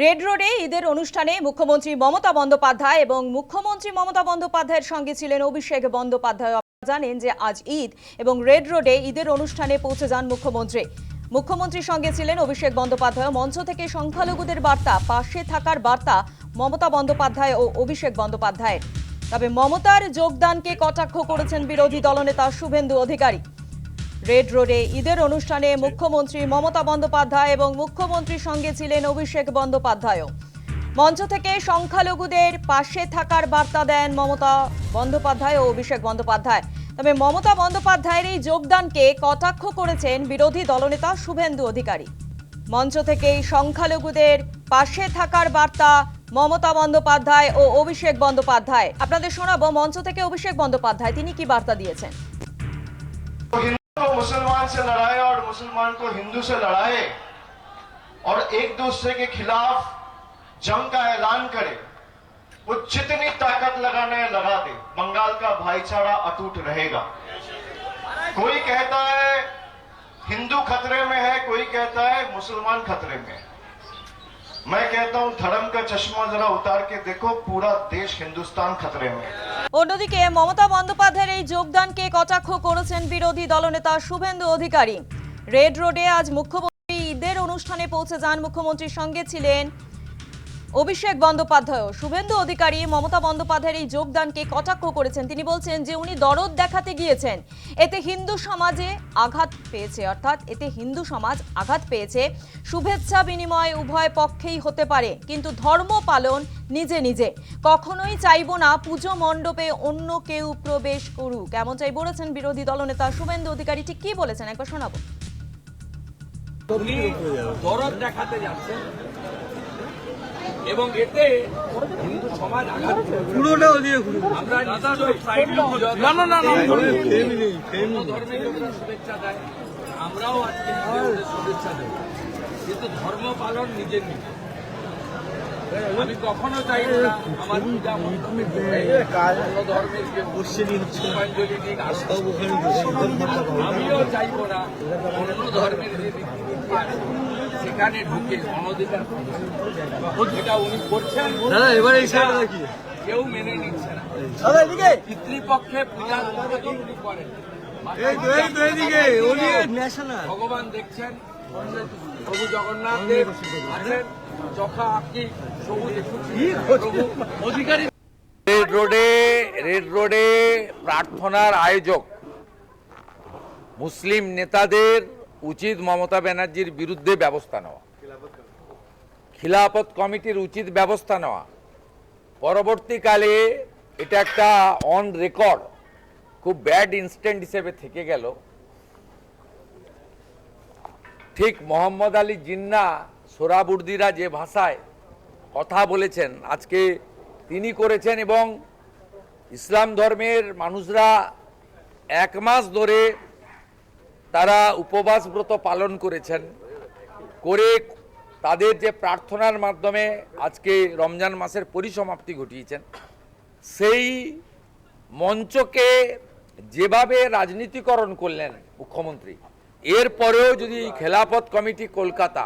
Red রোডে ঈদের অনুষ্ঠানে মুখ্যমন্ত্রী মমতা বন্দ্যোপাধ্যায় এবং মুখ্যমন্ত্রী মমতা বন্দ্যোপাধ্যায়ের সঙ্গে ছিলেন অভিষেক বন্দ্যোপাধ্যায়। আপনারা জানেন যে আজ ঈদ এবং রেড রোডে ঈদের অনুষ্ঠানে পৌঁছে যান মুখ্যমন্ত্রী। মুখ্যমন্ত্রীর সঙ্গে ছিলেন অভিষেক বন্দ্যোপাধ্যায়। মঞ্চ থেকে সংখ্যালঘুদের বার্তা, পাশে থাকার বার্তা মমতা বন্দ্যোপাধ্যায় ও অভিষেক বন্দ্যোপাধ্যায়ের। তবে মমতার যোগদানকে কটাক্ষ করেছেন বিরোধী দলনেতা শুভেন্দু অধিকারী। রেড রোডে ঈদের অনুষ্ঠানে মুখ্যমন্ত্রী মমতা বন্দ্যোপাধ্যায় এবং মুখ্যমন্ত্রীর সঙ্গে ছিলেন অভিষেক বন্দ্যোপাধ্যায়ও। মঞ্চ থেকে সংখ্যালঘুদের পাশে থাকার বার্তা দেন মমতা বন্দ্যোপাধ্যায় ও অভিষেক বন্দ্যোপাধ্যায়। তবে মমতা বন্দ্যোপাধ্যায়ের এই যোগদানকে কটাক্ষ করেছেন বিরোধী দলনেতা শুভেন্দু অধিকারী। মঞ্চ থেকেই সংখ্যালঘুদের পাশে থাকার বার্তা মমতা বন্দ্যোপাধ্যায় ও অভিষেক বন্দ্যোপাধ্যায়। আপনাদের শোনাবো মঞ্চ থেকে অভিষেক বন্দ্যোপাধ্যায় তিনি কি বার্তা দিয়েছেন। मुसलमान से लड़ाए और मुसलमान को हिंदू से लड़ाए और एक दूसरे के खिलाफ जंग का ऐलान करे, वो जितनी ताकत लगाने लगा दे, बंगाल का भाईचारा अटूट रहेगा। कोई कहता है हिंदू खतरे में है, कोई कहता है मुसलमान खतरे में है। मैं कहता हूं धर्म का चश्मा जरा उतार के देखो, पूरा देश हिंदुस्तान खतरे में है। অন্যদিকে মমতা বন্দ্যোপাধ্যায়ের এই যোগদানকে কটাক্ষ করেছেন বিরোধী দলনেতা শুভেন্দু অধিকারী। রেড রোডে আজ মুখ্যমন্ত্রী ঈদের অনুষ্ঠানে পৌঁছে যান। মুখ্যমন্ত্রীর সঙ্গে ছিলেন অভিষেক বন্দ্যোপাধ্যায়। শুভেন্দু অধিকারী মমতা বন্দ্যোপাধ্যায়ের এই যোগদানকে কটাক্ষ করেছেন। তিনি বলছেন যে উনি দরদ দেখাতে গিয়েছেন, এতে হিন্দু সমাজে আঘাত পেয়েছে, অর্থাৎ এতে হিন্দু সমাজ আঘাত পেয়েছে। শুভেচ্ছা বিনিময় উভয় পক্ষেই হতে পারে, কিন্তু ধর্ম পালন নিজে নিজে। কখনোই চাইবো না পুজো মণ্ডপে অন্য কেউ প্রবেশ করুক, এমনটাই বলেছেন বিরোধী দলনেতা শুভেন্দু অধিকারী। ঠিক কি বলেছেন একবার শোনাবো। দরদ দেখাতে যাচ্ছেন এবং এতে হিন্দু সমাজ আঘাত পুরোটাও দিয়ে আমরা ধর্মের লোকরা শুভেচ্ছা দেয়, আমরাও আজকে শুভেচ্ছা দেব, কিন্তু ধর্ম পালন নিজের নিজে। আমি কখনো চাইব না আমার পূজা ধর্মের যে পুষ্পাঞ্জলি দিন আসতে, আমিও চাইব না অন্য ধর্মের যে সেখানে ঢুকে অনধিকার। যেটা উনি করছেন কেউ মেনে নিচ্ছে না। পিতৃপক্ষে পূজা উনি করেন, ভগবান দেখছেন, প্রভু জগন্নাথ দেব আছেন, যথা আপনি সবুজ অধিকারী। রেড রোডে প্রার্থনার আয়োজক মুসলিম নেতাদের উচিত মমতা ব্যানার্জির বিরুদ্ধে ব্যবস্থা নেওয়া, খিলাফত কমিটির উচিত ব্যবস্থা নেওয়া। পরবর্তীকালে এটা একটা অন রেকর্ড খুব ব্যাড ইনস্ট্যান্ট হিসেবে থেকে গেল। ঠিক মোহাম্মদ আলী জিন্না সোহরাবুর্দিরা যে ভাষায় কথা বলেছেন আজকে তিনি করেছেন, এবং ইসলাম ধর্মের মানুষরা 1 মাস ধরে তারা উপবাস ব্রত পালন করেছেন, করে তাদের যে প্রার্থনার মাধ্যমে আজকে রমজান মাসের পরিসমাপ্তি ঘটিয়েছেন, সেই মঞ্চকে যেভাবে রাজনীতিকরণ করলেন মুখ্যমন্ত্রী, এরপরেও যদি খেলাফত কমিটি কলকাতা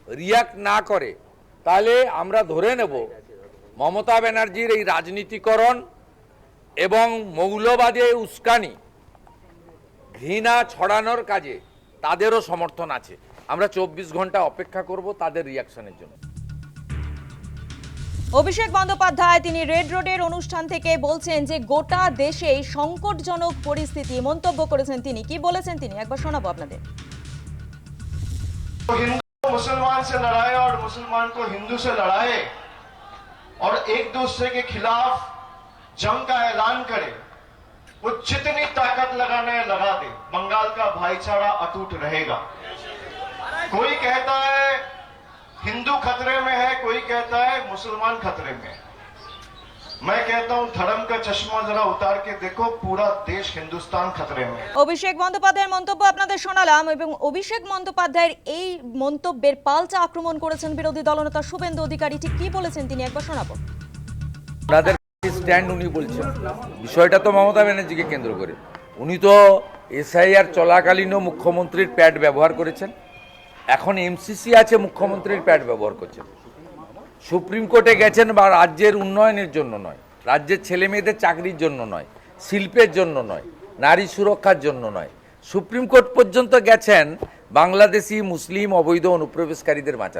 রিয়াক্ট না করে, তাহলে আমরা ধরে নেব মমতা ব্যানার্জির এই রাজনীতিকরণ এবং মৌলবাদে উস্কানি, ঘৃণা ছড়ানোর কাজে তাদেরও সমর্থন আছে। আমরা 24 ঘন্টা অপেক্ষা করব তাদের রিয়াকশনের জন্য। অভিষেক বন্দ্যোপাধ্যায় তিনি রেড রোডের অনুষ্ঠান থেকে বলছেন যে গোটা দেশে সংকটজনক পরিস্থিতি, মন্তব্য করেছেন তিনি। কি বলেছেন তিনি একবার শোনাবো আপনাদের। हिंदू मुसलमान से लड़ाए और मुसलमान को हिंदू से लड़ाए और एक दूसरे के खिलाफ जंग का ऐलान करे, वो जितनी ताकत लगाने लगा दे, बंगाल का भाईचारा अटूट रहेगा। कोई कहता है हिंदू खतरे में है, कोई कहता है मुसलमान खतरे में है। मैं कहता हूं धर्म का चश्मा जरा उतार के देखो, पूरा देश हिंदुस्तान खतरे में है। অভিষেক বন্দ্যোপাধ্যায়ের মন্তব্য আপনাদের শোনালাম, এবং অভিষেক বন্দ্যোপাধ্যায়ের এই মন্তব্যের পাল্টা আক্রমণ করেছেন বিরোধী দলনেতা শুভেন্দু অধিকারী। ঠিক কি বলেছেন তিনি একবার শোনাবো। ওনাদের স্ট্যান্ড উনি বলছেন, বিষয়টা তো মমতা ব্যানার্জিকে কেন্দ্র করে। উনি তো এসআইআর চলাকালীনও মুখ্যমন্ত্রীর প্যাড ব্যবহার করেছেন, এখন এমসিসি আছে মুখ্যমন্ত্রীর প্যাড ব্যবহার করছেন। সুপ্রিম কোর্টে গেছেন বা রাজ্যের উন্নয়নের জন্য নয়, রাজ্যের ছেলে মেয়েদের চাকরির জন্য নয়, শিল্পের জন্য নয়, নারী সুরক্ষার জন্য নয়, সুপ্রিম কোর্ট পর্যন্ত গেছেন বাংলাদেশি মুসলিম অবৈধ অনুপ্রবেশকারীদের বাঁচাতে।